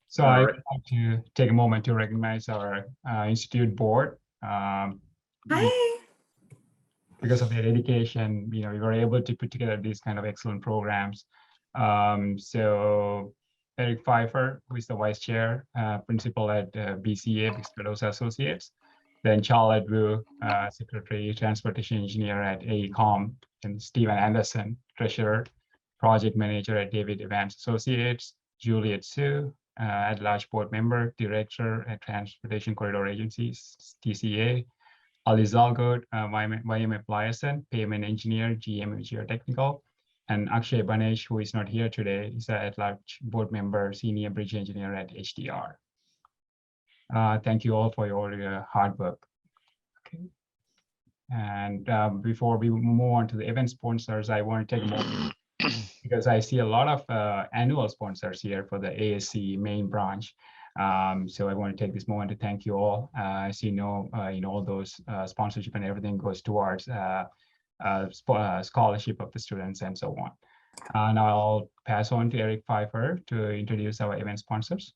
So I would like to take a moment to recognize our institute board. Hi. Because of their dedication, we were able to put together these kind of excellent programs. So Eric Pfeiffer, who is the vice chair, principal at BCA, Bixpedosa Associates. Then Charlotte Wu, secretary, transportation engineer at AECOM, and Stephen Anderson, treasurer, project manager at David Evans Associates. Juliet Su, at-large board member, director at Transportation Corridor Agencies, TCA. Ali Zalgod, YM Liaison, payment engineer, GM Geotechnical. And Akshay Banesh, who is not here today, is an at-large board member, senior bridge engineer at HDR. Thank you all for your hard work. Okay. And before we move on to the event sponsors, I want to take a moment because I see a lot of annual sponsors here for the ASCE main branch. So I want to take this moment to thank you all. As you know, all those sponsorship and everything goes towards scholarship of the students and so on. Now I'll pass on to Eric Pfeiffer to introduce our event sponsors.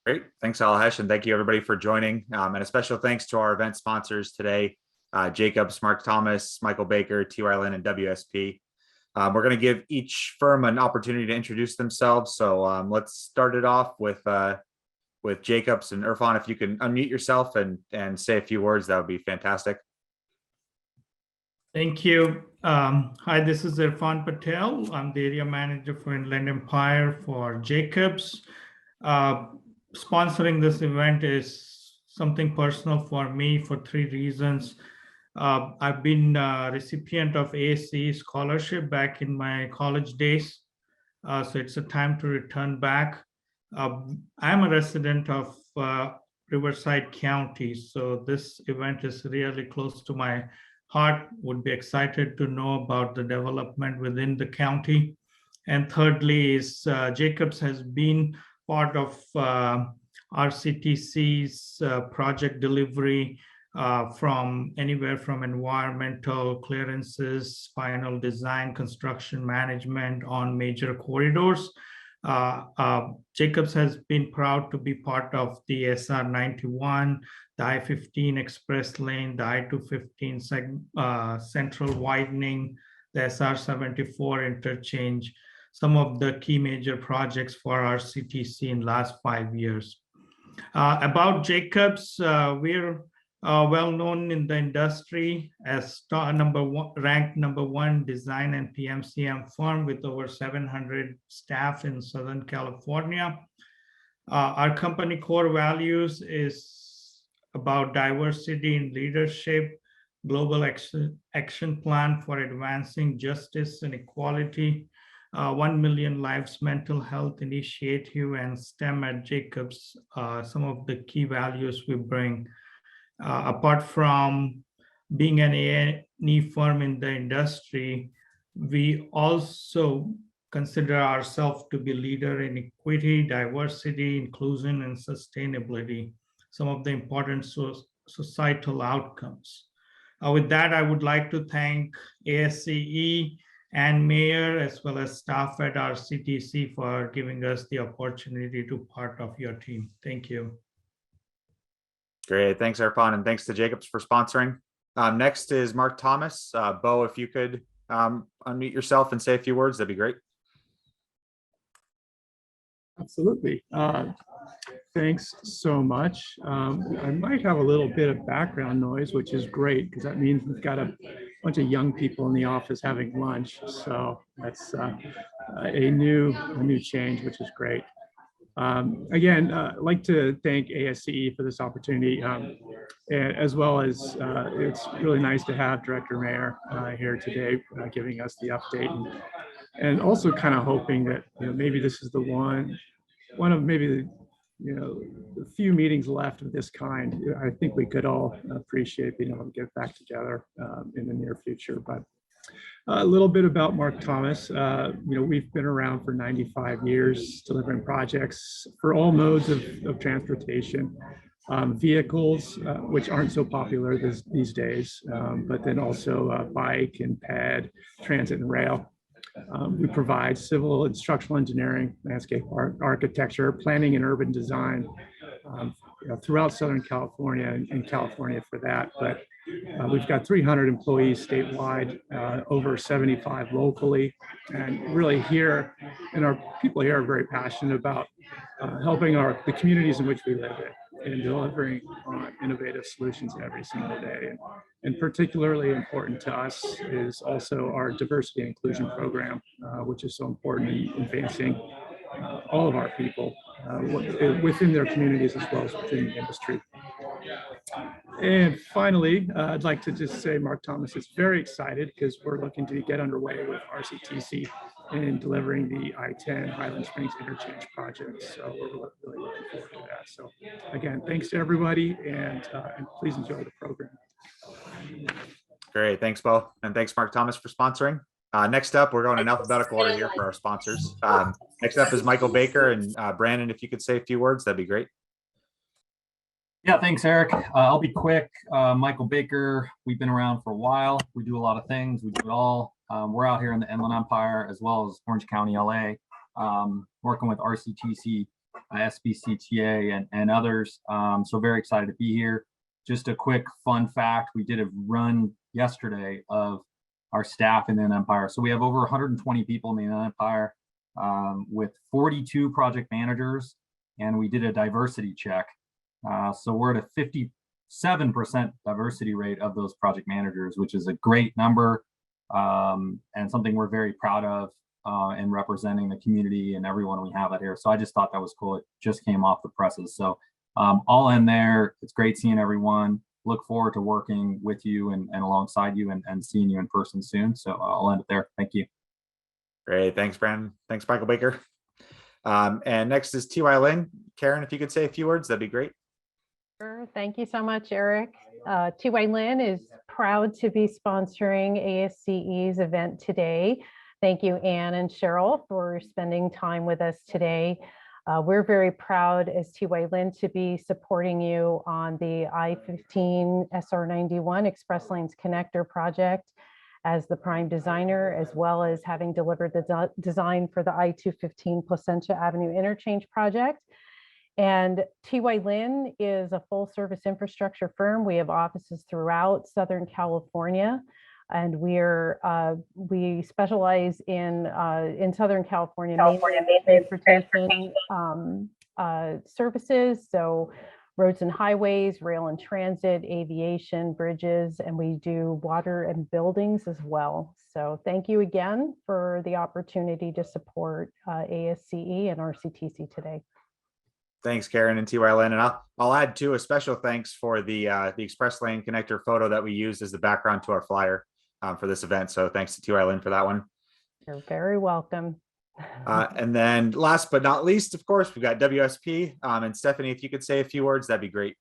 Great, thanks Alahesh, and thank you everybody for joining. And a special thanks to our event sponsors today, Jacobs, Mark Thomas, Michael Baker, T.Y. Lin, and WSP. We're going to give each firm an opportunity to introduce themselves. So let's start it off with Jacobs and Irfan. If you can unmute yourself and say a few words, that would be fantastic. Thank you. Hi, this is Irfan Patel. I'm the area manager for Inland Empire for Jacobs. Sponsoring this event is something personal for me for 3 reasons. I've been a recipient of ASCE scholarship back in my college days. So it's a time to return back. I'm a resident of Riverside County, so this event is really close to my heart. Would be excited to know about the development within the county. And thirdly is Jacobs has been part of Rctc's project delivery from anywhere from environmental clearances, final design, construction management on major corridors. Jacobs has been proud to be part of the SR 91, the I-15 express lane, the I-215 central widening, the SR 74 interchange, some of the key major projects for Rctc in last 5 years. About Jacobs, we're well known in the industry as ranked number 1 design and PMCM firm with over 700 staff in Southern California. Our company core values is about diversity in leadership, global action plan for advancing justice and equality, 1 Million Lives Mental Health Initiative, and STEM at Jacobs, some of the key values we bring. Apart from being an A&E firm in the industry, we also consider ourselves to be leader in equity, diversity, inclusion, and sustainability, some of the important societal outcomes. With that, I would like to thank ASCE and Mayor, as well as staff at Rctc for giving us the opportunity to be part of your team. Thank you. Great, thanks Irfan, and thanks to Jacobs for sponsoring. Next is Mark Thomas. Bo, if you could unmute yourself and say a few words, that'd be great. Absolutely. Thanks so much. I might have a little bit of background noise, which is great because that means we've got a bunch of young people in the office having lunch. So that's a new change, which is great. Again, I'd like to thank ASCE for this opportunity, as well as it's really nice to have Director Mayer here today giving us the update, and also kind of hoping that maybe this is the one of maybe the few meetings left of this kind. I think we could all appreciate being able to get back together in the near future. But a little bit about Mark Thomas. We've been around for 95 years, delivering projects for all modes of transportation, vehicles, which aren't so popular these days, but then also bike and ped, transit and rail. We provide civil and structural engineering, landscape architecture, planning and urban design throughout Southern California and California for that. But we've got 300 employees statewide, over 75 locally, and really here, and our people here are very passionate about helping the communities in which we live in and delivering on innovative solutions every single day. And particularly important to us is also our diversity and inclusion program, which is so important in advancing all of our people within their communities as well as within the industry. And finally, I'd like to just say Mark Thomas is very excited because we're looking to get underway with Rctc in delivering the I-10 Highland Springs Interchange project. So we're really looking forward to that. So again, thanks to everybody, and please enjoy the program. Great, thanks, Bo, and thanks, Mark Thomas, for sponsoring. Next up, we're going in alphabetical order here for our sponsors. Next up is Michael Baker, and Brandon, if you could say a few words, that'd be great. Yeah, thanks, Eric. I'll be quick. Michael Baker, we've been around for a while. We do a lot of things. We do it all. We're out here in the Inland Empire as well as Orange County, LA, working with Rctc, SBCTA, and others. So very excited to be here. Just a quick fun fact, we did a run yesterday of our staff in the Inland Empire. So we have over 120 people in the Inland Empire with 42 project managers, and we did a diversity check. So we're at a 57% diversity rate of those project managers, which is a great number and something we're very proud of in representing the community and everyone we have out here. So I just thought that was cool. It just came off the presses. So all in there, it's great seeing everyone. Look forward to working with you and alongside you and seeing you in person soon. So I'll end it there. Thank you. Great, thanks, Brandon. Thanks, Michael Baker. And next is T.Y. Lin. Karen, if you could say a few words, that'd be great. Sure. Thank you so much, Eric. T.Y. Lin is proud to be sponsoring ASCE's event today. Thank you, Anne and Cheryl, for spending time with us today. We're very proud as T.Y. Lin to be supporting you on the I-15 SR91 Express Lanes Connector project as the prime designer, as well as having delivered the design for the I-215 Placentia Avenue Interchange project. And T.Y. Lin is a full service infrastructure firm. We have offices throughout Southern California, and we specialize in Southern California, transportation services. So roads and highways, rail and transit, aviation, bridges, and we do water and buildings as well. So thank you again for the opportunity to support ASCE and Rctc today. Thanks, Karen and T.Y. Lin. And I'll add too a special thanks for the Express Lane Connector photo that we used as the background to our flyer for this event. So thanks to T.Y. Lin for that one. You're very welcome. And then last but not least, of course, we've got WSP. And Stephanie, if you could say a few words, that'd be great.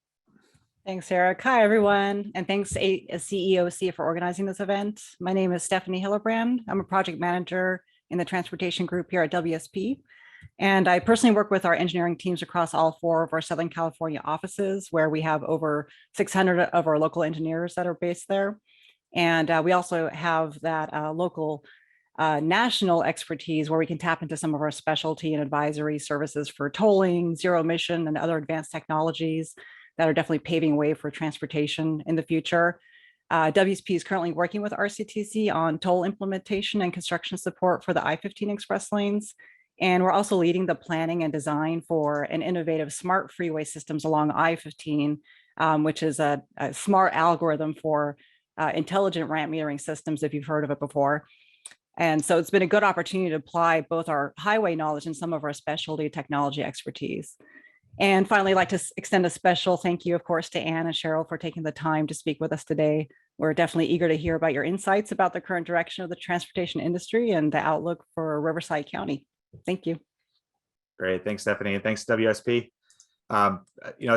Thanks, Eric. Hi, everyone. And thanks to CEOC for organizing this event. My name is Stephanie Hillebrand. I'm a project manager in the transportation group here at WSP. And I personally work with our engineering teams across all 4 of our Southern California offices, where we have over 600 of our local engineers that are based there. And we also have that local national expertise where we can tap into some of our specialty and advisory services for tolling, zero emission, and other advanced technologies that are definitely paving way for transportation in the future. WSP is currently working with Rctc on toll implementation and construction support for the I-15 express lanes. And we're also leading the planning and design for an innovative smart freeway systems along I-15, which is a smart algorithm for intelligent ramp metering systems, if you've heard of it before. And so it's been a good opportunity to apply both our highway knowledge and some of our specialty technology expertise. And finally, I'd like to extend a special thank you, of course, to Anne and Cheryl for taking the time to speak with us today. We're definitely eager to hear about your insights about the current direction of the transportation industry and the outlook for Riverside County. Thank you. Great. Thanks, Stephanie. And thanks, WSP.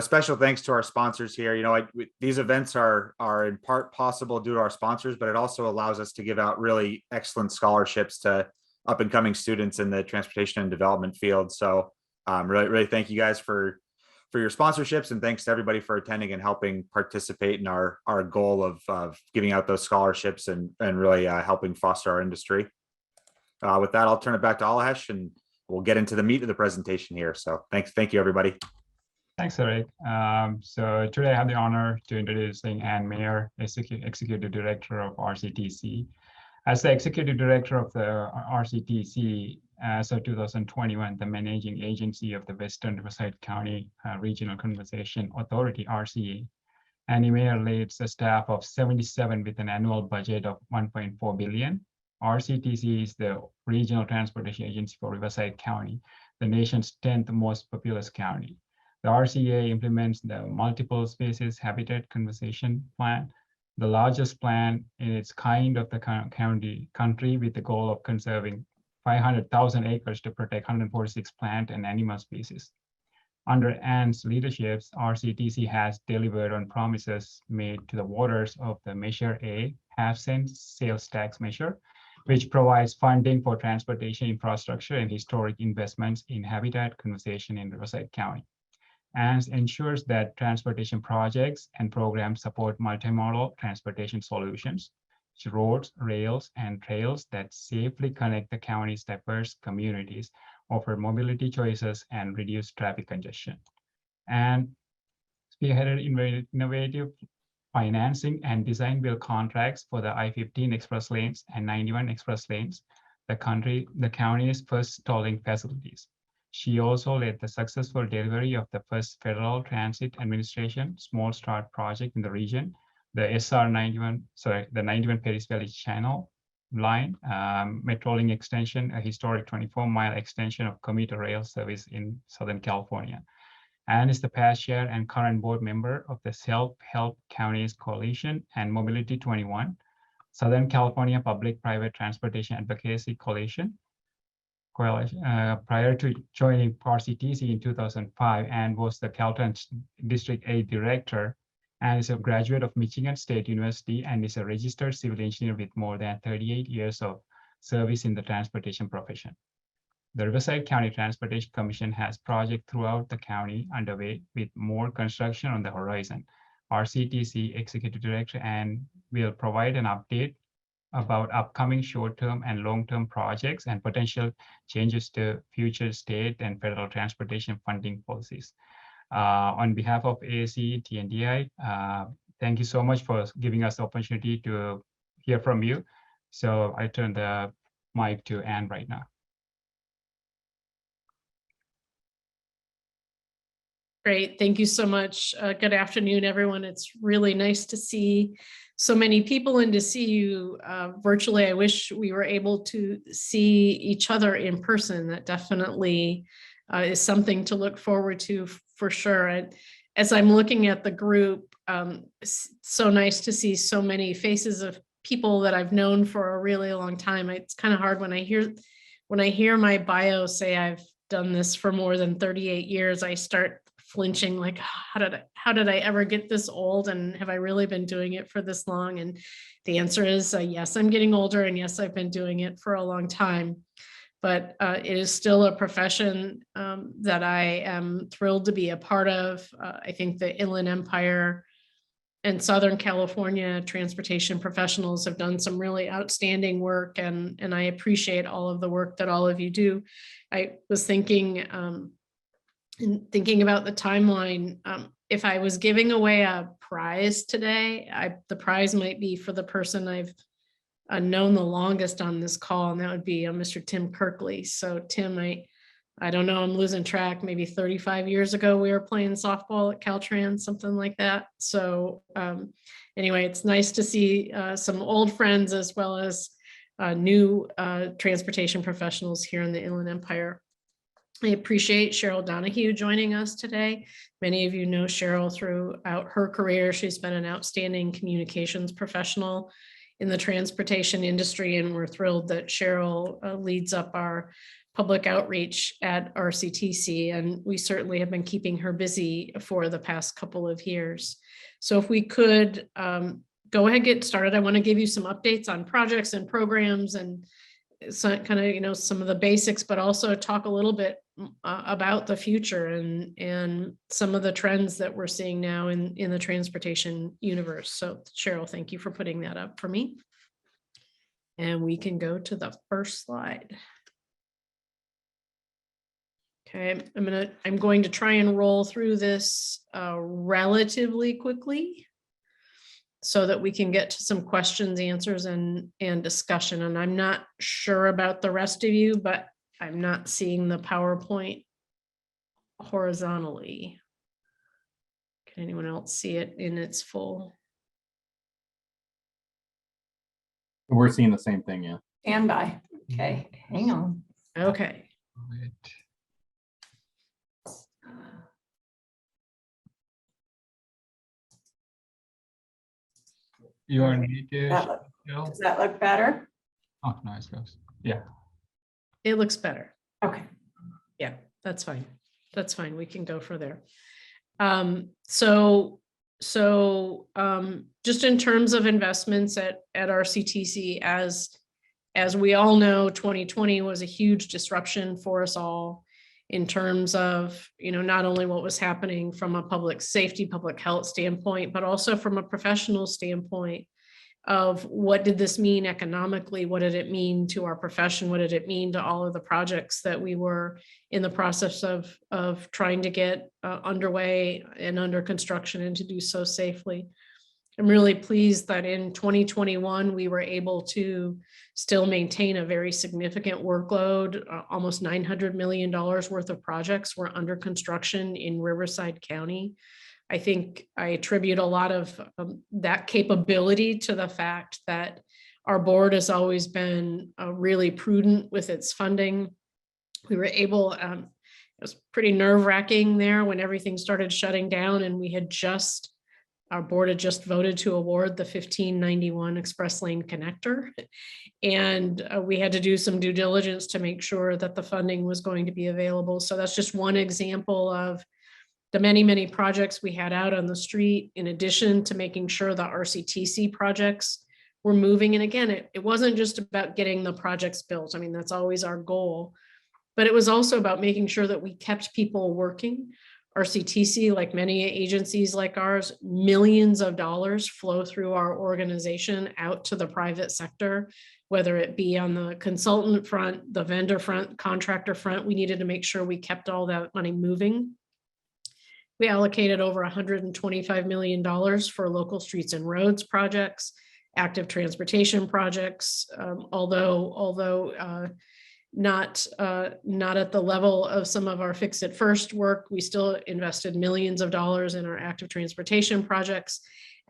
Special thanks to our sponsors here. These events are in part possible due to our sponsors, but it also allows us to give out really excellent scholarships to up and coming students in the transportation and development field. So really thank you guys for your sponsorships, and thanks to everybody for attending and helping participate in our goal of giving out those scholarships and really helping foster our industry. With that, I'll turn it back to Alahesh and we'll get into the meat of the presentation here. So thank you, everybody. Thanks, Eric. So today I have the honor to introducing Ann Mayer, Executive Director of Rctc. As the Executive Director of the Rctc, as of 2021, the managing agency of the Western Riverside County Regional Conservation Authority, RCA. Annie Mayer leads a staff of 77 with an annual budget of 1.4 billion. Rctc is the regional transportation agency for Riverside County, the nation's 10th most populous county. The RCA implements the multiple species habitat conservation plan, the largest plan in its kind of the country, with the goal of conserving 500,000 acres to protect 146 plant and animal species. Under Ann's leadership, Rctc has delivered on promises made to the voters of the Measure A half-cent sales tax measure, which provides funding for transportation infrastructure and historic investments in habitat conservation in Riverside County, and ensures that transportation projects and programs support multimodal transportation solutions, roads, rails, and trails that safely connect the county's diverse communities, offer mobility choices, and reduce traffic congestion. And spearheaded innovative financing and design build contracts for the I-15 express lanes and 91 express lanes, the county's first tolling facilities. She also led the successful delivery of the first Federal Transit Administration Small Start project in the region, the the 91 Perris Valley Channel line, Metrolink extension, a historic 24-mile extension of commuter rail service in Southern California. Ann is the past chair and current board member of the Self-Help Counties Coalition and Mobility 21, Southern California Public-Private Transportation Advocacy Coalition. Prior to joining Rctc in 2005, Ann was the Caltrans District 8 Director and is a graduate of Michigan State University and is a registered civil engineer with more than 38 years of service in the transportation profession. The Riverside County Transportation Commission has projects throughout the county underway with more construction on the horizon. Rctc Executive Director Ann will provide an update about upcoming short-term and long-term projects and potential changes to future state and federal transportation funding policies. On behalf of ASCE, T&DI, thank you so much for giving us the opportunity to hear from you. So I turn the mic to Ann right now. Great, thank you so much. Good afternoon, everyone. It's really nice to see so many people and to see you virtually. I wish we were able to see each other in person. That definitely is something to look forward to for sure. As I'm looking at the group, so nice to see so many faces of people that I've known for a really long time. It's kind of hard when I hear my bio say I've done this for more than 38 years, I start flinching, like, how did I ever get this old, and have I really been doing it for this long? And the answer is yes, I'm getting older, and yes, I've been doing it for a long time. But it is still a profession that I am thrilled to be a part of. I think the Inland Empire and Southern California transportation professionals have done some really outstanding work, and I appreciate all of the work that all of you do. I was thinking about the timeline. If I was giving away a prize today, the prize might be for the person I've known the longest on this call, and that would be Mr. Tim Kirkley. So Tim, I don't know, I'm losing track, maybe 35 years ago, we were playing softball at Caltrans, something like that. So anyway, it's nice to see some old friends as well as new transportation professionals here in the Inland Empire. I appreciate Cheryl Donahue joining us today. Many of you know Cheryl throughout her career. She's been an outstanding communications professional in the transportation industry, and we're thrilled that Cheryl leads up our public outreach at Rctc, and we certainly have been keeping her busy for the past couple of years. So if we could go ahead and get started, I want to give you some updates on projects and programs and kind of, you know, some of the basics, but also talk a little bit about the future and some of the trends that we're seeing now in the transportation universe. So Cheryl, thank you for putting that up for me. And we can go to the first slide. Okay, I'm going to try and roll through this relatively quickly so that we can get to some questions, answers, and discussion. And I'm not sure about the rest of you, but I'm not seeing the PowerPoint horizontally. Can anyone else see it in its full? We're seeing the same thing, yeah. Stand by. Okay, hang on. Okay. You want me to show? Does that look better? Oh, no, it goes. Yeah. It looks better. Okay. Yeah, that's fine. That's fine. We can go for there. Just in terms of investments at RCTC, as we all know, 2020 was a huge disruption for us all in terms of, not only what was happening from a public safety, public health standpoint, but also from a professional standpoint of what did this mean economically? What did it mean to our profession? What did it mean to all of the projects that we were in the process of trying to get underway and under construction, and to do so safely? I'm really pleased that in 2021, we were able to still maintain a very significant workload. Almost $900 million worth of projects were under construction in Riverside County. I think I attribute a lot of that capability to the fact that our board has always been really prudent with its funding. We were able, it was pretty nerve-wracking there when everything started shutting down, and our board had just voted to award the 1591 Express Lane Connector. And we had to do some due diligence to make sure that the funding was going to be available. So that's just one example of the many, many projects we had out on the street, in addition to making sure the RCTC projects were moving. And again, it wasn't just about getting the projects built. I mean, that's always our goal, but it was also about making sure that we kept people working. RCTC, like many agencies like ours, millions of dollars flow through our organization out to the private sector, whether it be on the consultant front, the vendor front, contractor front. We needed to make sure we kept all that money moving. We allocated over $125 million for local streets and roads projects, active transportation projects, although not at the level of some of our Fix It First work. We still invested millions of dollars in our active transportation projects,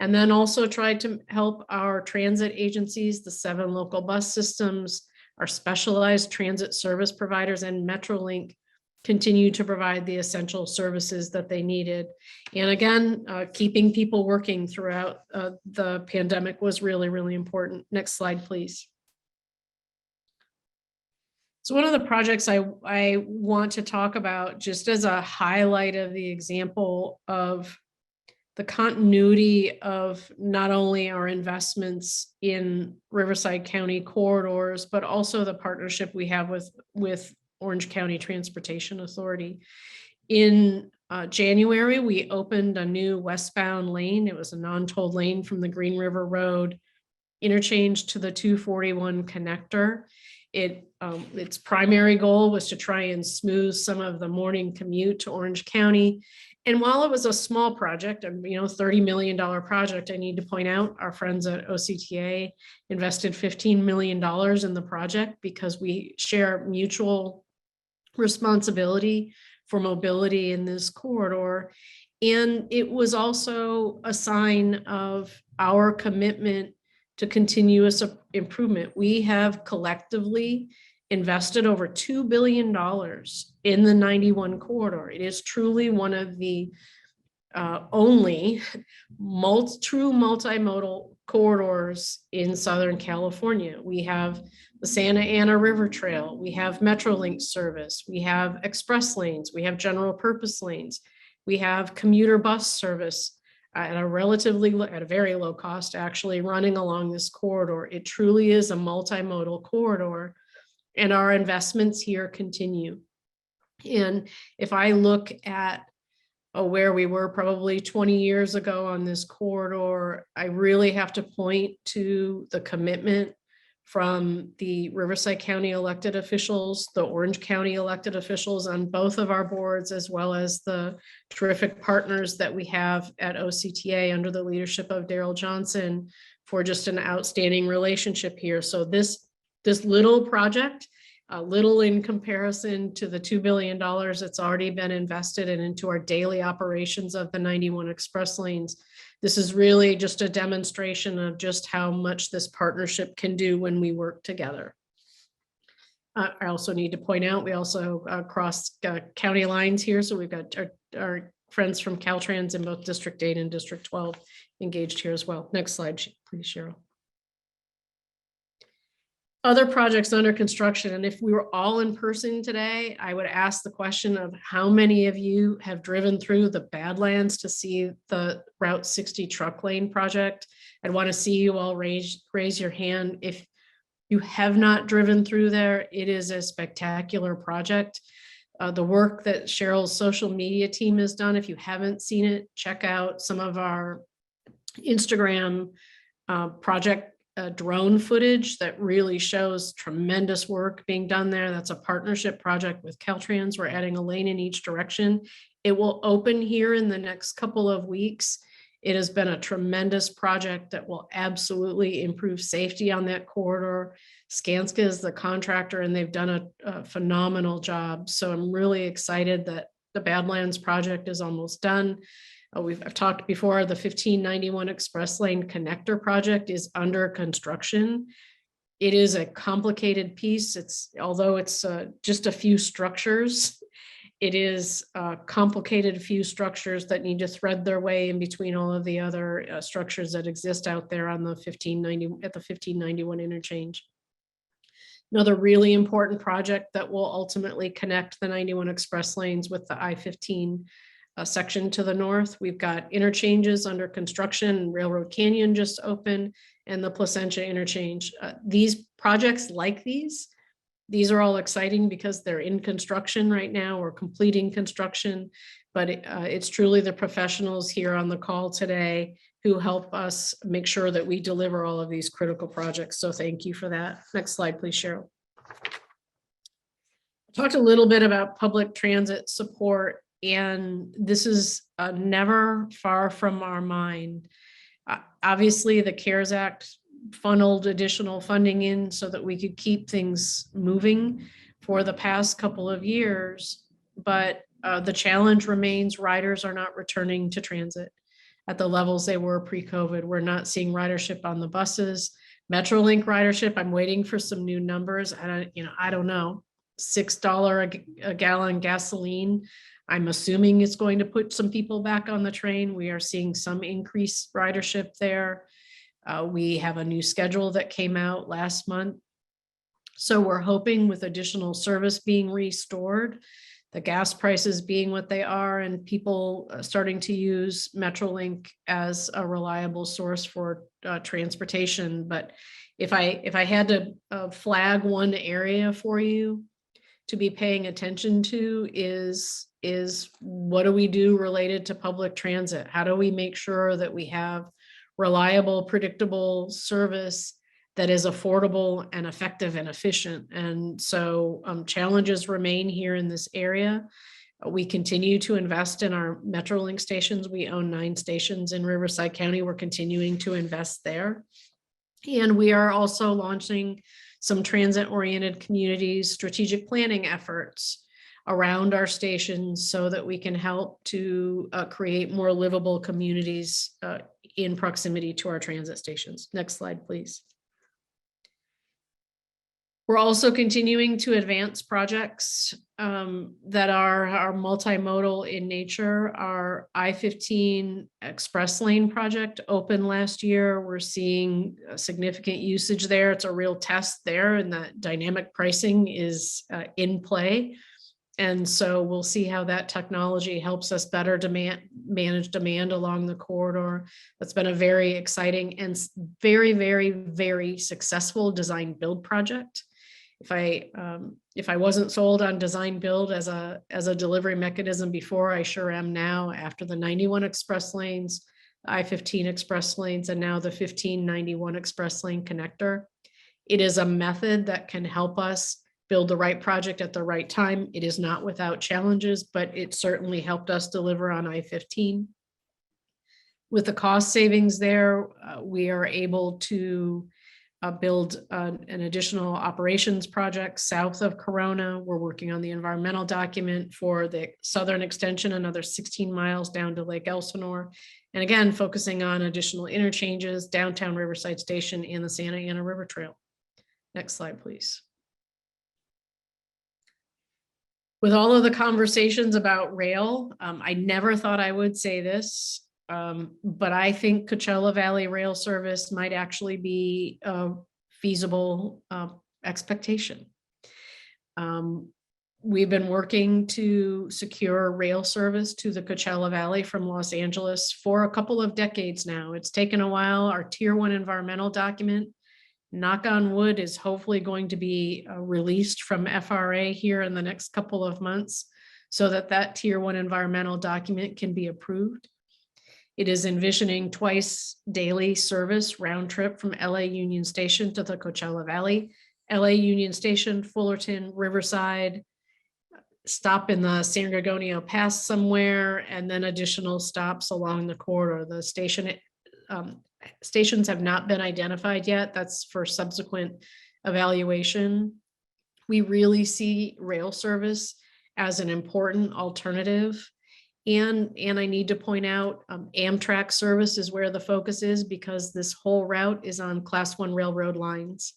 and then also tried to help our transit agencies, the 7 local bus systems, our specialized transit service providers, and Metrolink continue to provide the essential services that they needed. And again, keeping people working throughout the pandemic was really, really important. Next slide, please. So one of the projects I want to talk about, just as a highlight of the example of the continuity of not only our investments in Riverside County corridors, but also the partnership we have with Orange County Transportation Authority. In January, we opened a new westbound lane. It was a non-tolled lane from the Green River Road interchange to the 241 connector. Its primary goal was to try and smooth some of the morning commute to Orange County. And while it was a small project, $30 million project, I need to point out our friends at OCTA invested $15 million in the project because we share mutual responsibility for mobility in this corridor. And it was also a sign of our commitment to continuous improvement. We have collectively invested over $2 billion in the 91 corridor. It is truly one of the only true multimodal corridors in Southern California. We have the Santa Ana River Trail, we have Metrolink service, we have express lanes, we have general purpose lanes, we have commuter bus service at a very low cost, actually, running along this corridor. It truly is a multimodal corridor, and our investments here continue. And if I look at where we were probably 20 years ago on this corridor, I really have to point to the commitment from the Riverside County elected officials, the Orange County elected officials on both of our boards, as well as the terrific partners that we have at OCTA under the leadership of Daryl Johnson, for just an outstanding relationship here. So this little project, little in comparison to the $2 billion that's already been invested and into our daily operations of the 91 express lanes. This is really just a demonstration of just how much this partnership can do when we work together. I also need to point out, we also cross county lines here. So we've got our friends from Caltrans in both District 8 and District 12 engaged here as well. Next slide, please, Cheryl. Other projects under construction, and if we were all in person today, I would ask the question of how many of you have driven through the Badlands to see the Route 60 truck lane project. I'd want to see you all raise your hand. If you have not driven through there, it is a spectacular project. The work that Cheryl's social media team has done, if you haven't seen it, check out some of our Instagram project drone footage that really shows tremendous work being done there. That's a partnership project with Caltrans. We're adding a lane in each direction. It will open here in the next couple of weeks. It has been a tremendous project that will absolutely improve safety on that corridor. Skanska is the contractor and they've done a phenomenal job. So I'm really excited that the Badlands project is almost done. I've talked before, the 1591 Express Lane Connector project is under construction. It is a complicated piece. Although it's just a few structures, it is a complicated few structures that need to thread their way in between all of the other structures that exist out there on the 1591 interchange. Another really important project that will ultimately connect the 91 Express lanes with the I-15 section to the north. We've got interchanges under construction. Railroad Canyon just opened, and the Placentia interchange. These projects like these are all exciting because they're in construction right now or completing construction, but it's truly the professionals here on the call today who help us make sure that we deliver all of these critical projects. So thank you for that. Next slide, please, Cheryl. I talked a little bit about public transit support, and this is never far from our mind. Obviously, the CARES Act funneled additional funding in so that we could keep things moving for the past couple of years, but the challenge remains riders are not returning to transit at the levels they were pre-COVID. We're not seeing ridership on the buses. Metrolink ridership, I'm waiting for some new numbers. I don't know, $6 a gallon gasoline. I'm assuming it's going to put some people back on the train. We are seeing some increased ridership there. We have a new schedule that came out last month. So we're hoping with additional service being restored, the gas prices being what they are, and people starting to use Metrolink as a reliable source for transportation. But if I had to flag one area for you to be paying attention to is what do we do related to public transit? How do we make sure that we have reliable, predictable service that is affordable and effective and efficient? And so challenges remain here in this area. We continue to invest in our Metrolink stations. We own 9 stations in Riverside County. We're continuing to invest there. And we are also launching some transit-oriented communities, strategic planning efforts around our stations so that we can help to create more livable communities in proximity to our transit stations. Next slide, please. We're also continuing to advance projects that are multimodal in nature. Our I-15 Express Lane project opened last year. We're seeing significant usage there. It's a real test there, and that dynamic pricing is in play. And so we'll see how that technology helps us better manage demand along the corridor. That's been a very exciting and very, very, very successful design build project. If I wasn't sold on design build as a delivery mechanism before, I sure am now after the 91 express lanes, I-15 express lanes, and now the 1591 express lane connector. It is a method that can help us build the right project at the right time. It is not without challenges, but it certainly helped us deliver on I-15. With the cost savings there, we are able to build an additional operations project south of Corona. We're working on the environmental document for the southern extension, another 16 miles down to Lake Elsinore. And again, focusing on additional interchanges, downtown Riverside Station and the Santa Ana River Trail. Next slide, please. With all of the conversations about rail, I never thought I would say this, but I think Coachella Valley rail service might actually be a feasible expectation. We've been working to secure rail service to the Coachella Valley from Los Angeles for a couple of decades now. It's taken a while. Our Tier 1 environmental document, knock on wood, is hopefully going to be released from FRA here in the next couple of months so that that Tier 1 environmental document can be approved. It is envisioning twice daily service round trip from LA Union Station to the Coachella Valley, LA Union Station, Fullerton, Riverside, stop in the San Gorgonio Pass somewhere, and then additional stops along the corridor. The stations have not been identified yet. That's for subsequent evaluation. We really see rail service as an important alternative. And I need to point out Amtrak service is where the focus is, because this whole route is on Class 1 railroad lines.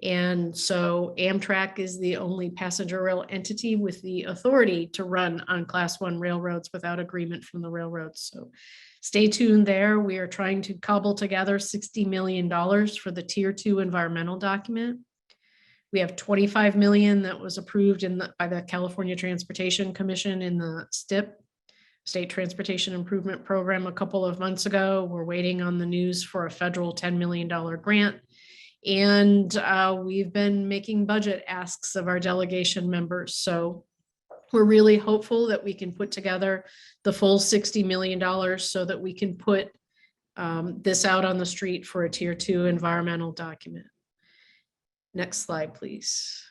And so Amtrak is the only passenger rail entity with the authority to run on Class 1 railroads without agreement from the railroads. So stay tuned there. We are trying to cobble together $60 million for the Tier 2 environmental document. We have $25 million that was approved by the California Transportation Commission in the STIP, State Transportation Improvement Program, a couple of months ago. We're waiting on the news for a federal $10 million grant. And we've been making budget asks of our delegation members. So we're really hopeful that we can put together the full $60 million so that we can put this out on the street for a Tier 2 environmental document. Next slide, please.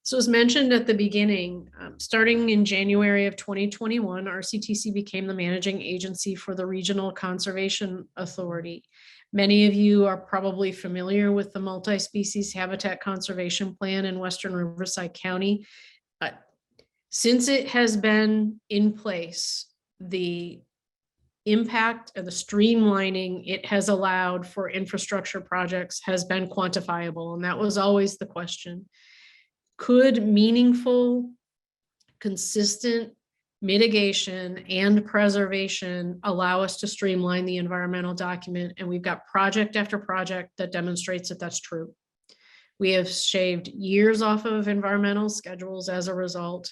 So as mentioned at the beginning, starting in January of 2021, Rctc became the managing agency for the Regional Conservation Authority. Many of you are probably familiar with the Multi-Species Habitat Conservation Plan in Western Riverside County. Since it has been in place, the impact and the streamlining it has allowed for infrastructure projects has been quantifiable. And that was always the question. Could meaningful, consistent mitigation and preservation allow us to streamline the environmental document? And we've got project after project that demonstrates that that's true. We have shaved years off of environmental schedules as a result.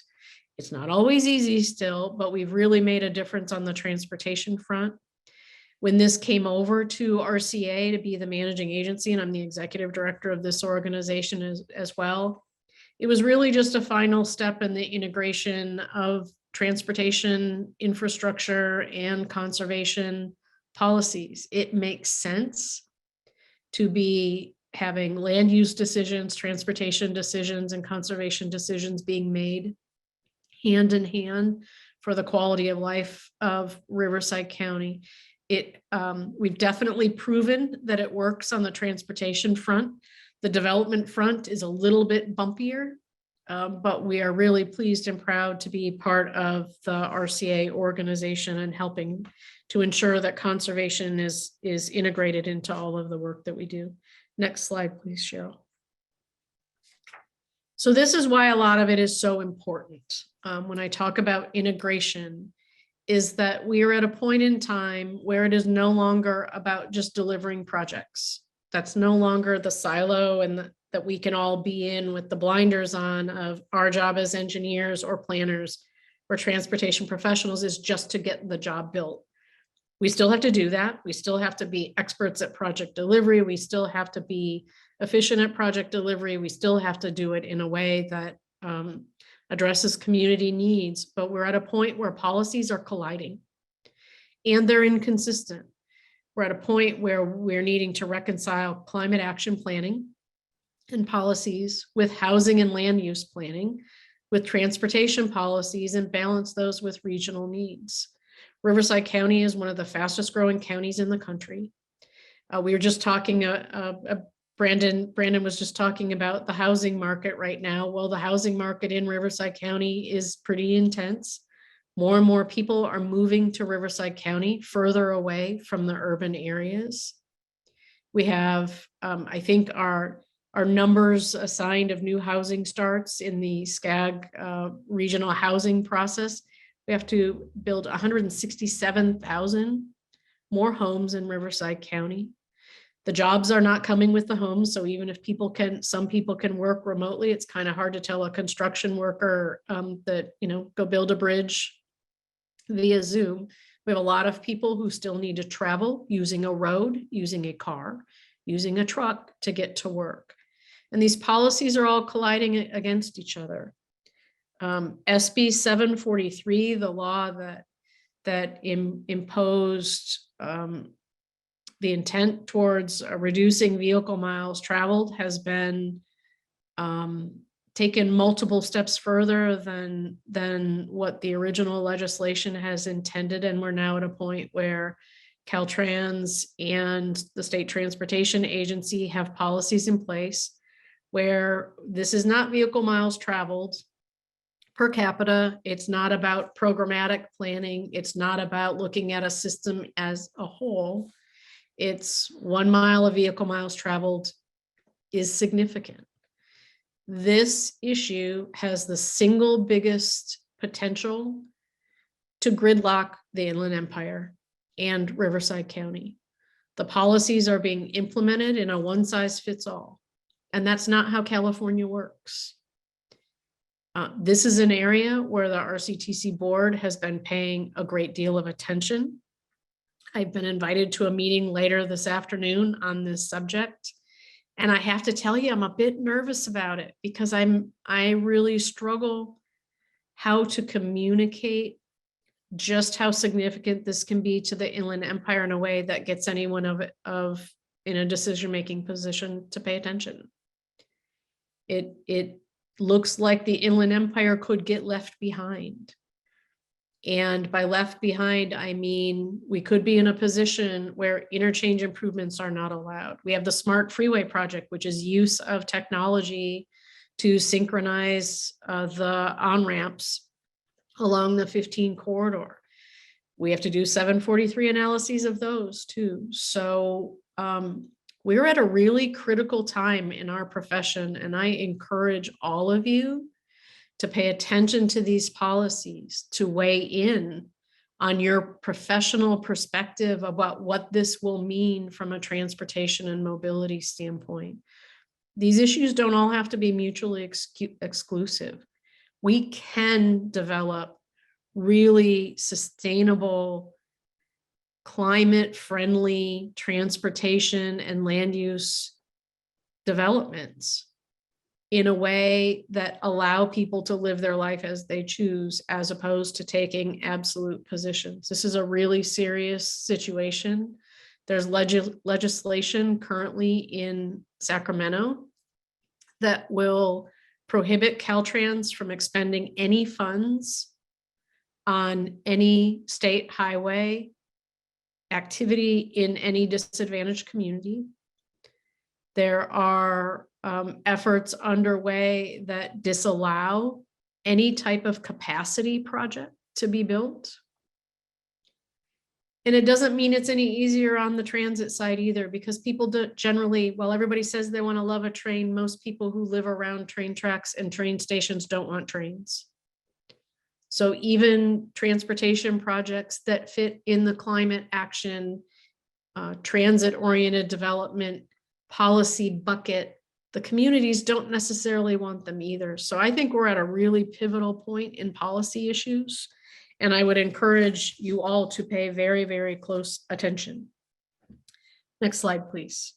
It's not always easy still, but we've really made a difference on the transportation front. When this came over to RCA to be the managing agency, and I'm the executive director of this organization as well, it was really just a final step in the integration of transportation, infrastructure, and conservation policies. It makes sense to be having land use decisions, transportation decisions, and conservation decisions being made hand in hand for the quality of life of Riverside County. We've definitely proven that it works on the transportation front. The development front is a little bit bumpier, but we are really pleased and proud to be part of the RCA organization and helping to ensure that conservation is integrated into all of the work that we do. Next slide, please, Cheryl. So this is why a lot of it is so important. When I talk about integration, is that we are at a point in time where it is no longer about just delivering projects. That's no longer the silo and that we can all be in with the blinders on of our job as engineers or planners or transportation professionals is just to get the job built. We still have to do that. We still have to be experts at project delivery. We still have to be efficient at project delivery. We still have to do it in a way that addresses community needs, but we're at a point where policies are colliding and they're inconsistent. We're at a point where we're needing to reconcile climate action planning and policies with housing and land use planning, with transportation policies, and balance those with regional needs. Riverside County is one of the fastest growing counties in the country. We were just talking, Brandon was just talking about the housing market right now. Well, the housing market in Riverside County is pretty intense. More and more people are moving to Riverside County, further away from the urban areas. We have, I think, our numbers assigned of new housing starts in the SCAG regional housing process. We have to build 167,000 more homes in Riverside County. The jobs are not coming with the homes. So even if some people can work remotely, it's kind of hard to tell a construction worker that, go build a bridge via Zoom. We have a lot of people who still need to travel using a road, using a car, using a truck to get to work. And these policies are all colliding against each other. SB 743, the law that imposed the intent towards reducing vehicle miles traveled, has been taken multiple steps further than what the original legislation has intended. And we're now at a point where Caltrans and the State Transportation Agency have policies in place where this is not vehicle miles traveled per capita. It's not about programmatic planning. It's not about looking at a system as a whole. It's 1 mile of vehicle miles traveled is significant. This issue has the single biggest potential to gridlock the Inland Empire and Riverside County. The policies are being implemented in a one-size-fits-all, and that's not how California works. This is an area where the RCTC board has been paying a great deal of attention. I've been invited to a meeting later this afternoon on this subject. And I have to tell you, I'm a bit nervous about it because I really struggle how to communicate just how significant this can be to the Inland Empire in a way that gets anyone in a decision-making position to pay attention. It looks like the Inland Empire could get left behind. And by left behind, I mean, we could be in a position where interchange improvements are not allowed. We have the Smart Freeway Project, which is use of technology to synchronize the on-ramps along the 15 corridor. We have to do 743 analyses of those too. So we're at a really critical time in our profession, and I encourage all of you to pay attention to these policies, to weigh in on your professional perspective about what this will mean from a transportation and mobility standpoint. These issues don't all have to be mutually exclusive. We can develop really sustainable, climate-friendly transportation and land use developments in a way that allow people to live their life as they choose, as opposed to taking absolute positions. This is a really serious situation. There's legislation currently in Sacramento that will prohibit Caltrans from expending any funds on any state highway activity in any disadvantaged community. There are efforts underway that disallow any type of capacity project to be built. And it doesn't mean it's any easier on the transit side either, because people don't generally, while everybody says they want to love a train, most people who live around train tracks and train stations don't want trains. So even transportation projects that fit in the climate action, transit-oriented development policy bucket, the communities don't necessarily want them either. So I think we're at a really pivotal point in policy issues, and I would encourage you all to pay very, very close attention. Next slide, please.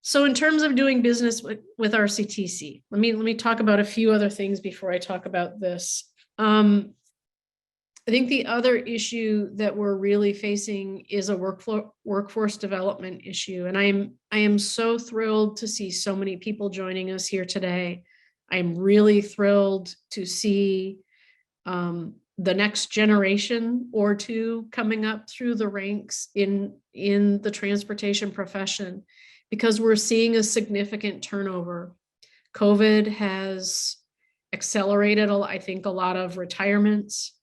So in terms of doing business with RCTC, let me talk about a few other things before I talk about this. I think the other issue that we're really facing is a workforce development issue. And I am so thrilled to see so many people joining us here today. I'm really thrilled to see the next generation or two coming up through the ranks in the transportation profession, because we're seeing a significant turnover. COVID has accelerated, I think, a lot of retirements,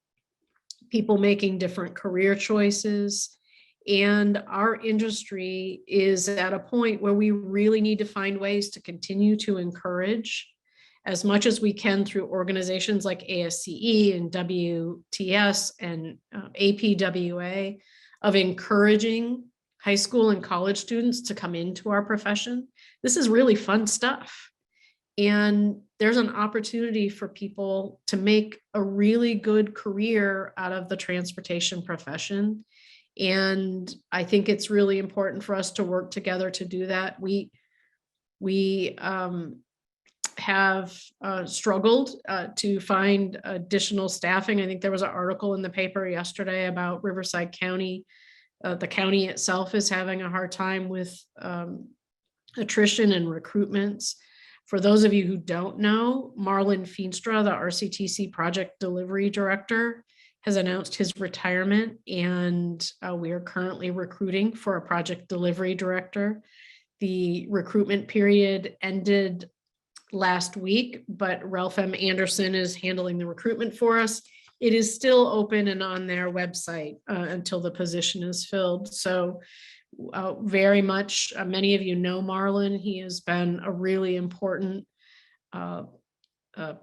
people making different career choices. And our industry is at a point where we really need to find ways to continue to encourage as much as we can through organizations like ASCE and WTS and APWA, of encouraging high school and college students to come into our profession. This is really fun stuff. And there's an opportunity for people to make a really good career out of the transportation profession. And I think it's really important for us to work together to do that. We have struggled to find additional staffing. I think there was an article in the paper yesterday about Riverside County. The county itself is having a hard time with attrition and recruitments. For those of you who don't know, Marlon Feenstra, the Rctc project delivery director, has announced his retirement, and we are currently recruiting for a project delivery director. The recruitment period ended last week, but Ralph M. Anderson is handling the recruitment for us. It is still open and on their website until the position is filled. So very much, many of you know Marlon. He has been a really important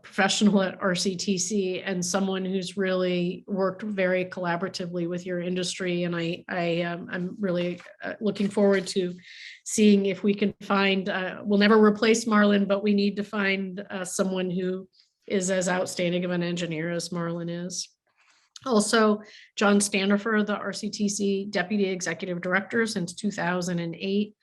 professional at Rctc and someone who's really worked very collaboratively with your industry. And I'm really looking forward to seeing if we can find, we'll never replace Marlon, but we need to find someone who is as outstanding of an engineer as Marlon is. Also, John Standifer, the Rctc Deputy Executive Director since 2008,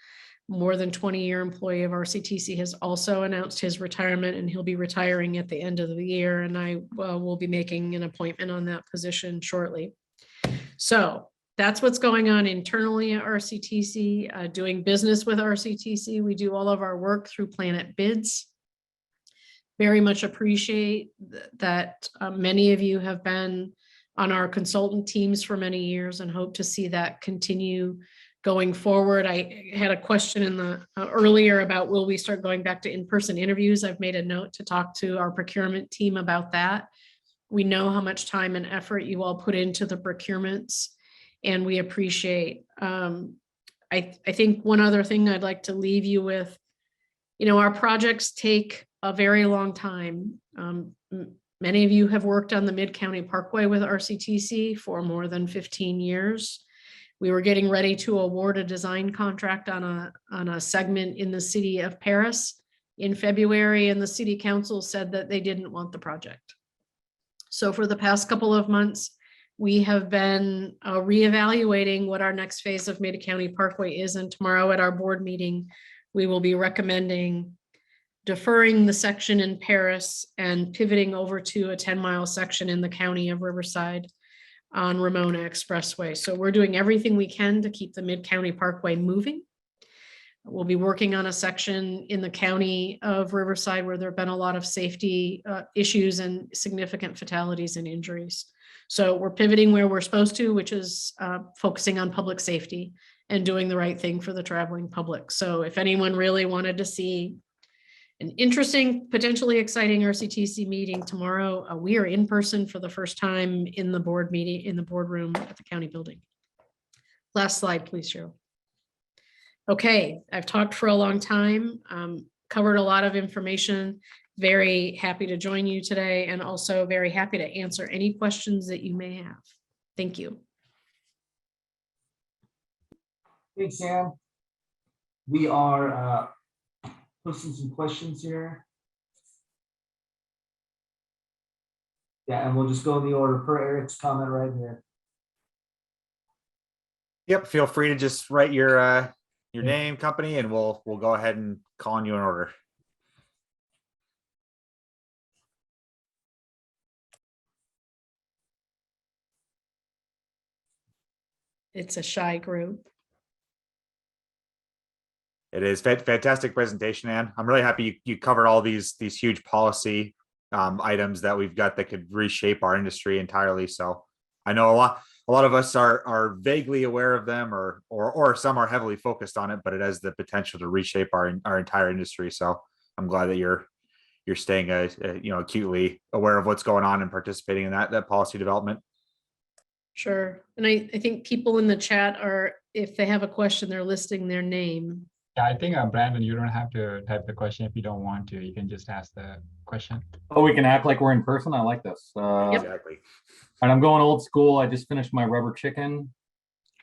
more than 20-year employee of Rctc, has also announced his retirement, and he'll be retiring at the end of the year. And I will be making an appointment on that position shortly. So that's what's going on internally at Rctc, doing business with Rctc. We do all of our work through Planet Bids. Very much appreciate that many of you have been on our consultant teams for many years, and hope to see that continue going forward. I had a question in the earlier about, will we start going back to in-person interviews? I've made a note to talk to our procurement team about that. We know how much time and effort you all put into the procurements, and we appreciate. I think one other thing I'd like to leave you with, our projects take a very long time. Many of you have worked on the Mid-County Parkway with Rctc for more than 15 years. We were getting ready to award a design contract on a segment in the city of Paris in February, and the city council said that they didn't want the project. So for the past couple of months, we have been reevaluating what our next phase of Mid-County Parkway is, and tomorrow at our board meeting, we will be recommending deferring the section in Paris and pivoting over to a 10-mile section in the county of Riverside on Ramona Expressway. So we're doing everything we can to keep the Mid-County Parkway moving. We'll be working on a section in the county of Riverside where there have been a lot of safety issues and significant fatalities and injuries. So we're pivoting where we're supposed to, which is focusing on public safety and doing the right thing for the traveling public. So if anyone really wanted to see an interesting, potentially exciting Rctc meeting tomorrow, we are in person for the first time in the board meeting, in the boardroom at the county building. Last slide, please, Cheryl. Okay, I've talked for a long time, covered a lot of information. Very happy to join you today, and also very happy to answer any questions that you may have. Thank you. Thanks, Sam. We are posting some questions here. Yeah, and we'll just go in the order per Eric's comment right here. Yep, feel free to just write your name, company, and we'll go ahead and call on you in order. it's a shy group. It is fantastic presentation, Ann. I'm really happy you covered all these huge policy items that we've got that could reshape our industry entirely. So I know a lot of us are vaguely aware of them, or some are heavily focused on it, but it has the potential to reshape our entire industry. So I'm glad that you're staying acutely aware of what's going on and participating in that policy development. Sure. And I think people in the chat are, if they have a question, they're listing their name. Yeah, I think Brandon, you don't have to type the question if you don't want to. You can just ask the question. Oh, we can act like we're in person. I like this. Exactly. And I'm going old school. I just finished my rubber chicken.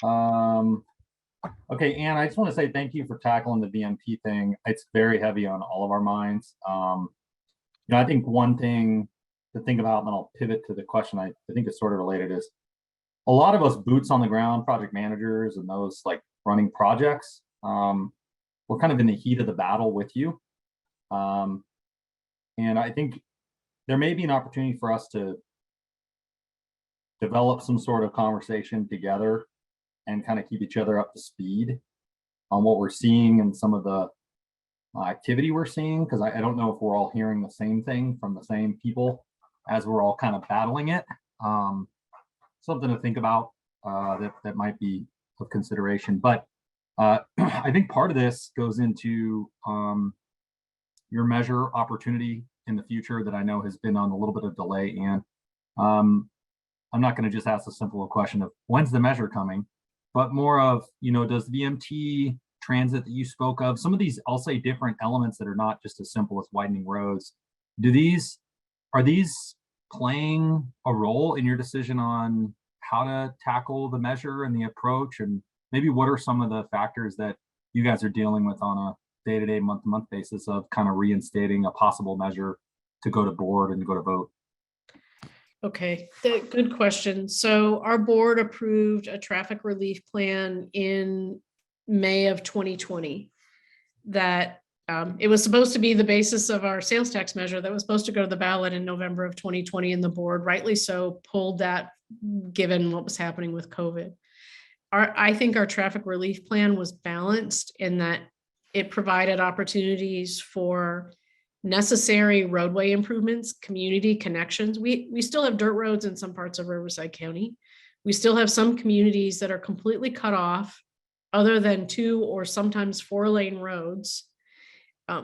Okay, Ann, I just want to say thank you for tackling the VMP thing. It's very heavy on all of our minds. I think one thing to think about, and then I'll pivot to the question I think is sort of related, is a lot of us boots on the ground project managers and those like running projects. We're kind of in the heat of the battle with you. And I think there may be an opportunity for us to develop some sort of conversation together and kind of keep each other up to speed on what we're seeing and some of the activity we're seeing, because I don't know if we're all hearing the same thing from the same people as we're all kind of battling it. Something to think about that might be of consideration. But I think part of this goes into your measure opportunity in the future that I know has been on a little bit of delay. And I'm not going to just ask a simple question of when's the measure coming, but more of, does VMT transit that you spoke of, some of these, I'll say, different elements that are not just as simple as widening roads, are these playing a role in your decision on how to tackle the measure and the approach? And maybe what are some of the factors that you guys are dealing with on a day-to-day, month-to-month basis of kind of reinstating a possible measure to go to board and go to vote? Okay, good question. So our board approved a traffic relief plan in May of 2020 that it was supposed to be the basis of our sales tax measure that was supposed to go to the ballot in November of 2020, and the board, rightly so, pulled that given what was happening with COVID. I think our traffic relief plan was balanced in that it provided opportunities for necessary roadway improvements, community connections. We still have dirt roads in some parts of Riverside County. We still have some communities that are completely cut off other than 2 or sometimes 4-lane roads.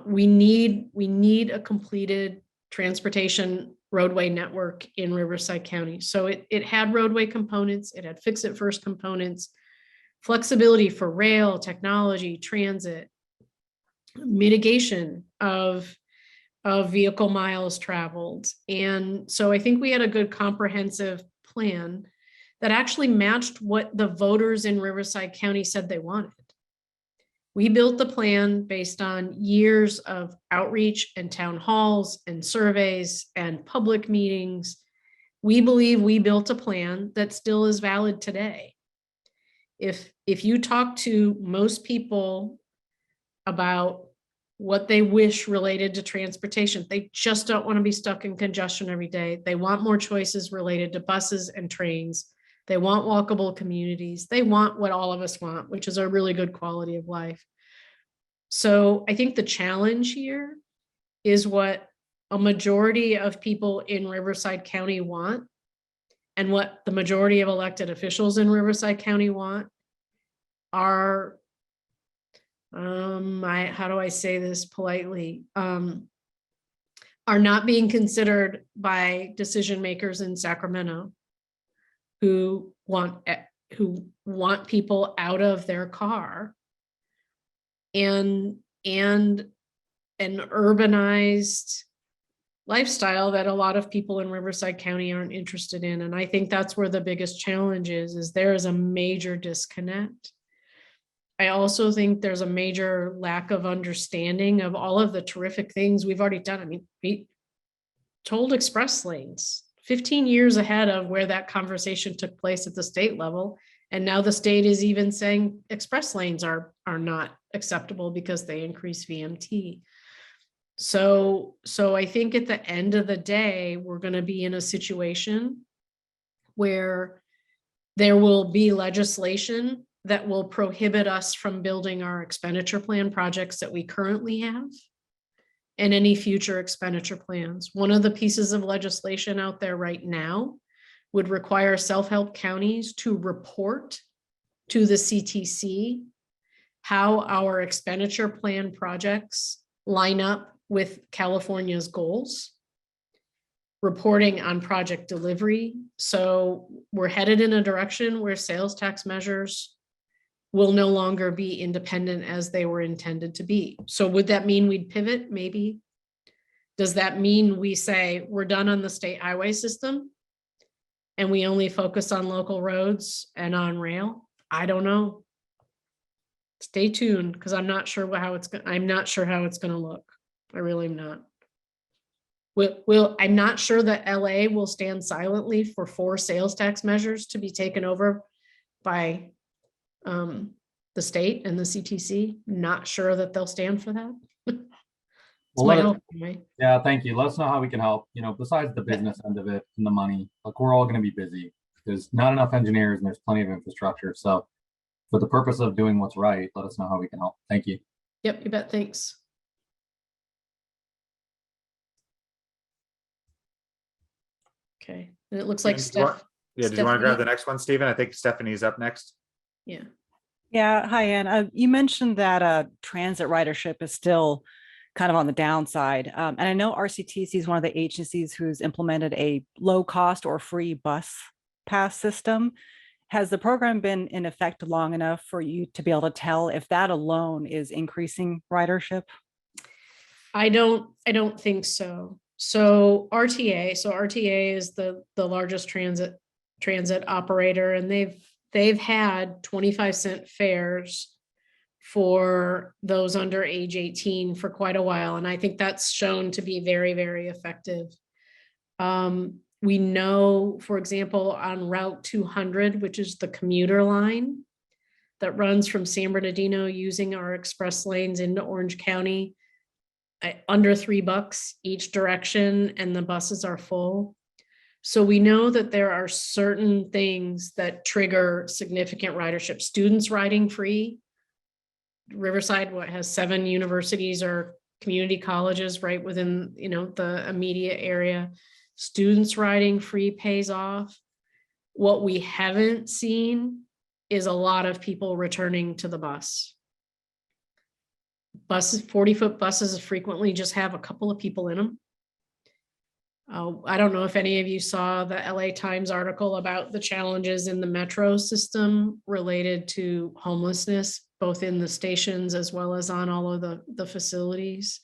We need a completed transportation roadway network in Riverside County. So it had roadway components, it had fix it first components, flexibility for rail, technology, transit, mitigation of vehicle miles traveled. And so I think we had a good comprehensive plan that actually matched what the voters in Riverside County said they wanted. We built the plan based on years of outreach and town halls and surveys and public meetings. We believe we built a plan that still is valid today. If you talk to most people about what they wish related to transportation, they just don't want to be stuck in congestion every day. They want more choices related to buses and trains. They want walkable communities. They want what all of us want, which is a really good quality of life. So I think the challenge here is what a majority of people in Riverside County want, and what the majority of elected officials in Riverside County want are, how do I say this politely, are not being considered by decision makers in Sacramento who want people out of their car and an urbanized lifestyle that a lot of people in Riverside County aren't interested in. And I think that's where the biggest challenge is there is a major disconnect. I also think there's a major lack of understanding of all of the terrific things we've already done. I mean, we told express lanes 15 years ahead of where that conversation took place at the state level. And now the state is even saying express lanes are not acceptable because they increase VMT. So I think at the end of the day, we're going to be in a situation where There will be legislation that will prohibit us from building our expenditure plan projects that we currently have and any future expenditure plans. One of the pieces of legislation out there right now would require self-help counties to report to the CTC how our expenditure plan projects line up with California's goals, reporting on project delivery. So we're headed in a direction where sales tax measures will no longer be independent as they were intended to be. So would that mean we'd pivot? Maybe. Does that mean we say we're done on the state highway system and we only focus on local roads and on rail? I don't know. Stay tuned, because I'm not sure how it's going to look. I really am not. I'm not sure that LA will stand silently for 4 sales tax measures to be taken over by the state and the CTC. Not sure that they'll stand for that. Well, yeah, thank you. Let us know how we can help. You know, besides the business end of it and the money, like we're all going to be busy. There's not enough engineers and there's plenty of infrastructure. So for the purpose of doing what's right, let us know how we can help. Thank you. Yep, you bet. Thanks. Okay, and it looks like Steph. Did you want to grab the next one, Stephen? I think Stephanie's up next. Yeah. Yeah, hi, Ann. You mentioned that transit ridership is still kind of on the downside. And I know Rctc is one of the agencies who's implemented a low cost or free bus pass system. Has the program been in effect long enough for you to be able to tell if that alone is increasing ridership? I don't think so. So RTA is the largest transit operator, and they've had 25-cent fares for those under age 18 for quite a while. And I think that's shown to be very, very effective. We know, for example, on Route 200, which is the commuter line that runs from San Bernardino using our express lanes into Orange County, under $3 each direction, and the buses are full. So we know that there are certain things that trigger significant ridership. Students riding free. Riverside, has 7 universities or community colleges right within, the immediate area. Students riding free pays off. What we haven't seen is a lot of people returning to the bus. Buses, 40-foot buses frequently just have a couple of people in them. I don't know if any of you saw the LA Times article about the challenges in the metro system related to homelessness, both in the stations as well as on all of the facilities.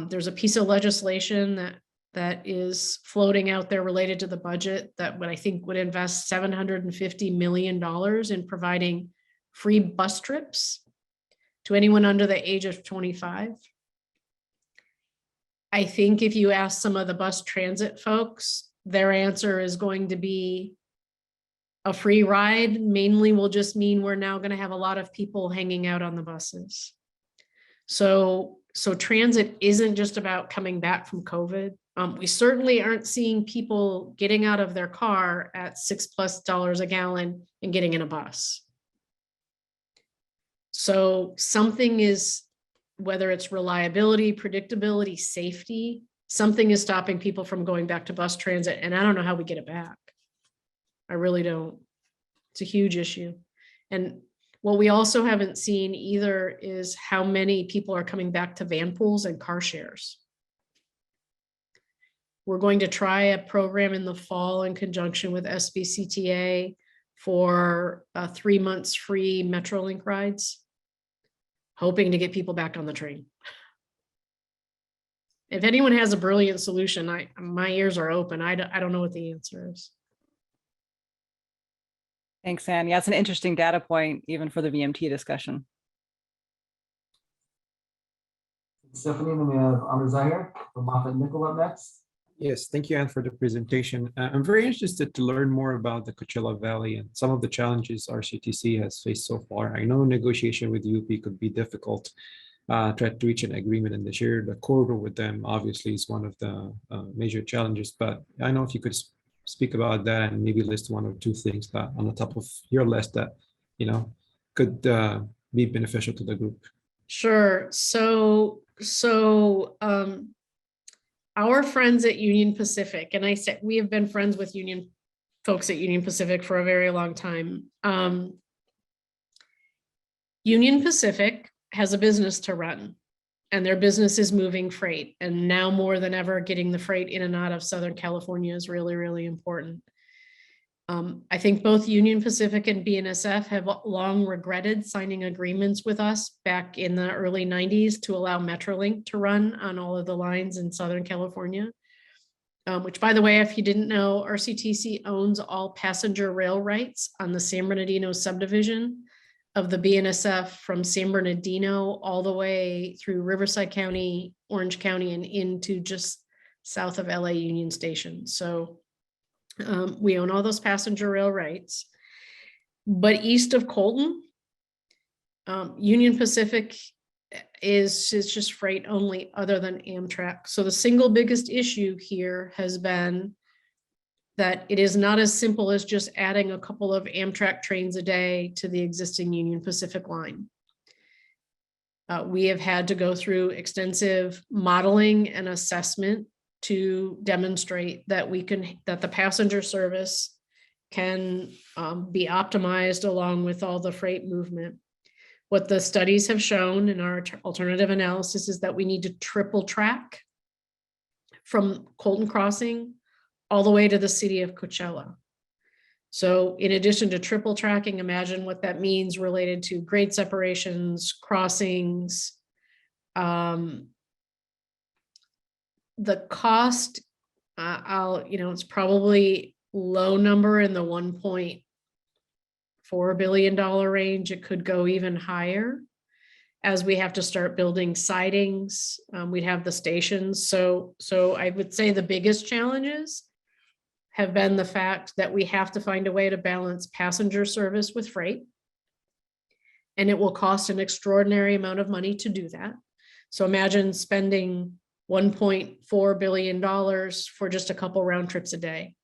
There's a piece of legislation that is floating out there related to the budget that I think would invest $750 million in providing free bus trips to anyone under the age of 25. I think if you ask some of the bus transit folks, their answer is going to be a free ride mainly will just mean we're now going to have a lot of people hanging out on the buses. So transit isn't just about coming back from COVID. We certainly aren't seeing people getting out of their car at $6+ a gallon and getting in a bus. So something is, whether it's reliability, predictability, safety, something is stopping people from going back to bus transit. And I don't know how we get it back. I really don't. It's a huge issue. And what we also haven't seen either is how many people are coming back to van pools and car shares. We're going to try a program in the fall in conjunction with SBCTA for 3 months free Metrolink rides, hoping to get people back on the train. If anyone has a brilliant solution, my ears are open. I don't know what the answer is. Thanks, Ann. Yeah, it's an interesting data point, even for the VMT discussion. Stephanie, then we have Amr Zahir from Moffitt Nickel up next. Yes, thank you, Ann, for the presentation. I'm very interested to learn more about the Coachella Valley and some of the challenges Rctc has faced so far. I know negotiation with UP could be difficult, try to reach an agreement and share the corridor with them obviously is one of the major challenges, but I know if you could speak about that and maybe list one or two things that on the top of your list that, could be beneficial to the group. Sure. So our friends at Union Pacific, and I said we have been friends with folks at Union Pacific for a very long time. Union Pacific has a business to run, and their business is moving freight. And now more than ever, getting the freight in and out of Southern California is really, really important. I think both Union Pacific and BNSF have long regretted signing agreements with us back in the early 90s to allow Metrolink to run on all of the lines in Southern California. Which, by the way, if you didn't know, Rctc owns all passenger rail rights on the San Bernardino subdivision of the BNSF from San Bernardino all the way through Riverside County, Orange County, and into just south of LA Union Station. So we own all those passenger rail rights. But east of Colton, Union Pacific is just freight only other than Amtrak. So the single biggest issue here has been that it is not as simple as just adding a couple of Amtrak trains a day to the existing Union Pacific line. We have had to go through extensive modeling and assessment to demonstrate that that the passenger service can be optimized along with all the freight movement. What the studies have shown in our alternative analysis is that we need to triple track from Colton Crossing all the way to the city of Coachella. So in addition to triple tracking, imagine what that means related to grade separations, crossings. The cost, it's probably low number in the $1.4 billion range. It could go even higher as we have to start building sidings. We'd have the stations. So I would say the biggest challenges have been the fact that we have to find a way to balance passenger service with freight. And it will cost an extraordinary amount of money to do that. So imagine spending $1.4 billion for just a couple round trips a day.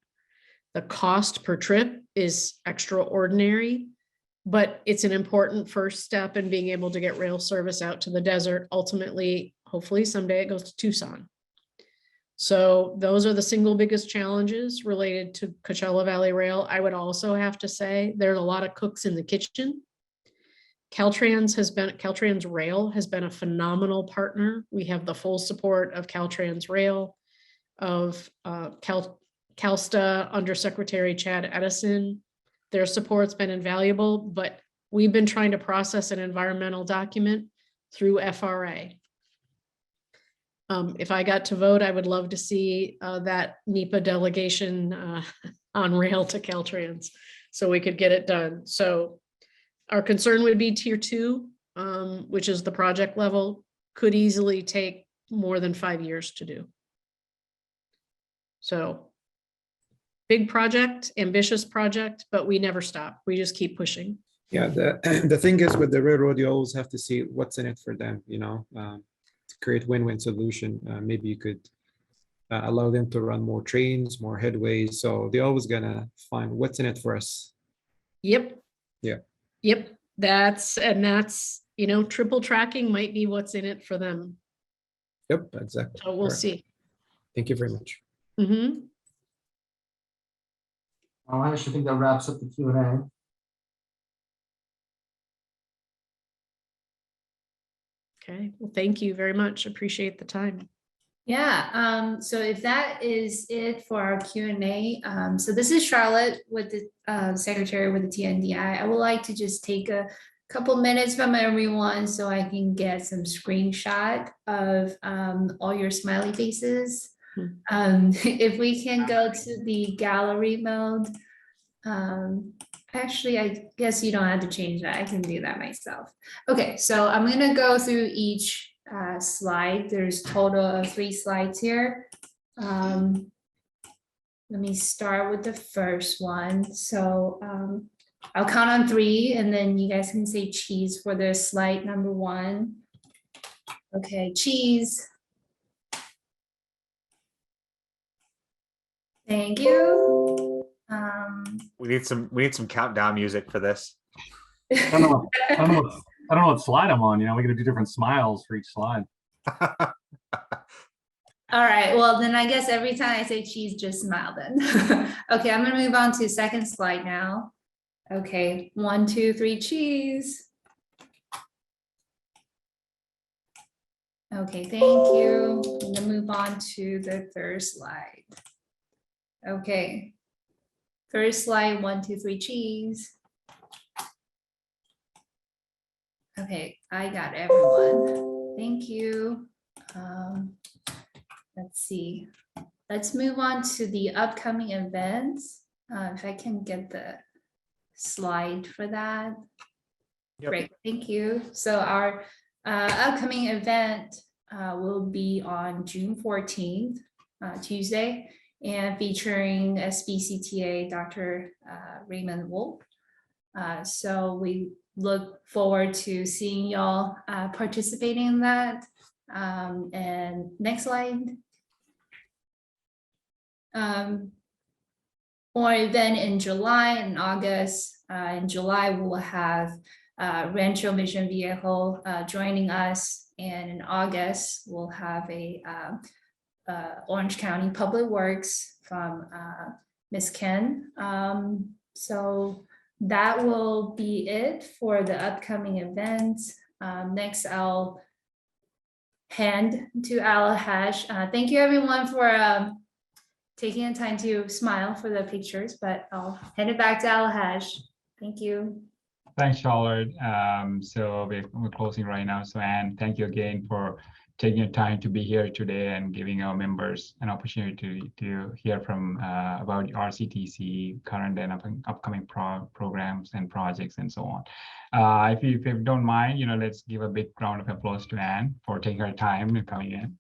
The cost per trip is extraordinary, but it's an important first step in being able to get rail service out to the desert. Ultimately, hopefully someday it goes to Tucson. So those are the single biggest challenges related to Coachella Valley Rail. I would also have to say there's a lot of cooks in the kitchen. Caltrans Rail has been a phenomenal partner. We have the full support of Caltrans Rail, of CalSTA Undersecretary Chad Edison. Their support's been invaluable, but we've been trying to process an environmental document through FRA. If I got to vote, I would love to see that NEPA delegation on rail to Caltrans so we could get it done. So our concern would be tier 2, which is the project level, could easily take more than 5 years to do. So big project, ambitious project, but we never stop. We just keep pushing. Yeah, the thing is with the railroad, you always have to see what's in it for them, to create win-win solution. Maybe you could allow them to run more trains, more headways. So they're always gonna find what's in it for us. Yep. Yeah. Yep. That's triple tracking might be what's in it for them. Yep, exactly. So we'll see. Thank you very much. Mm-hmm. I should think that wraps up the Q&A. Okay, well, thank you very much. Appreciate the time. Yeah, so if that is it for our Q&A, so this is Charlotte with the secretary with the T&DI. I would like to just take a couple minutes from everyone so I can get some screenshot of all your smiley faces. If we can go to the gallery mode. Actually, I guess you don't have to change that. I can do that myself. Okay, so I'm gonna go through each slide. There's total of 3 slides here. Let me start with the first one. So I'll count on 3 and then you guys can say cheese for the slide number 1. Okay, cheese. Thank you. We need some countdown music for this. I don't know what slide I'm on. You know, we're gonna do different smiles for each slide. All right, well, then I guess every time I say cheese, just smile then. Okay, I'm gonna move on to second slide now. Okay, 1, 2, 3, cheese. Okay, thank you. I'm gonna move on to the third slide. Okay. Third slide, 1, 2, 3, cheese. Okay, I got everyone. Thank you. Let's see. Let's move on to the upcoming events. If I can get the slide for that. Yep. Great, thank you. So our upcoming event will be on June 14th, Tuesday, and featuring SBCTA Dr. Raymond Wolf. So we look forward to seeing y'all participating in that. And next slide. Or then in July and August, in July, we will have Rancho Mission Viejo joining us. And in August, we'll have a Orange County Public Works from Ms. Ken. So that will be it for the upcoming events. Next, I'll hand to Al-Hash. Thank you everyone for taking the time to smile for the pictures, but I'll hand it back to Al-Hash. Thank you. Thanks, Charlotte. So we're closing right now. So Anne, thank you again for taking your time to be here today and giving our members an opportunity to hear from about Rctc, current and upcoming programs and projects and so on. If you don't mind, let's give a big round of applause to Anne for taking her time and coming in.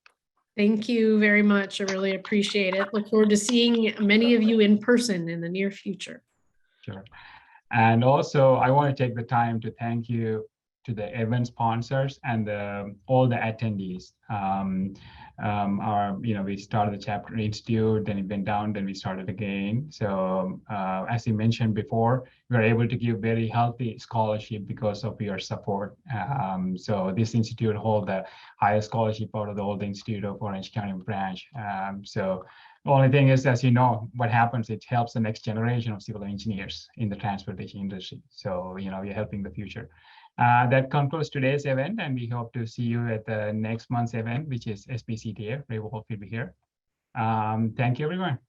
Thank you very much. I really appreciate it. Look forward to seeing many of you in person in the near future. Sure. And also, I want to take the time to thank you to the event sponsors and all the attendees. We started the Chapter Institute, then it went down, then we started again. So as you mentioned before, we were able to give very healthy scholarship because of your support. So this institute holds the highest scholarship out of all the Institute of Orange County branch. So the only thing is, as you know, what happens, it helps the next generation of civil engineers in the transportation industry. So, we're helping the future. That concludes today's event, and we hope to see you at the next month's event, which is SBCTA. Ray Wolf will be here. Thank you, everyone.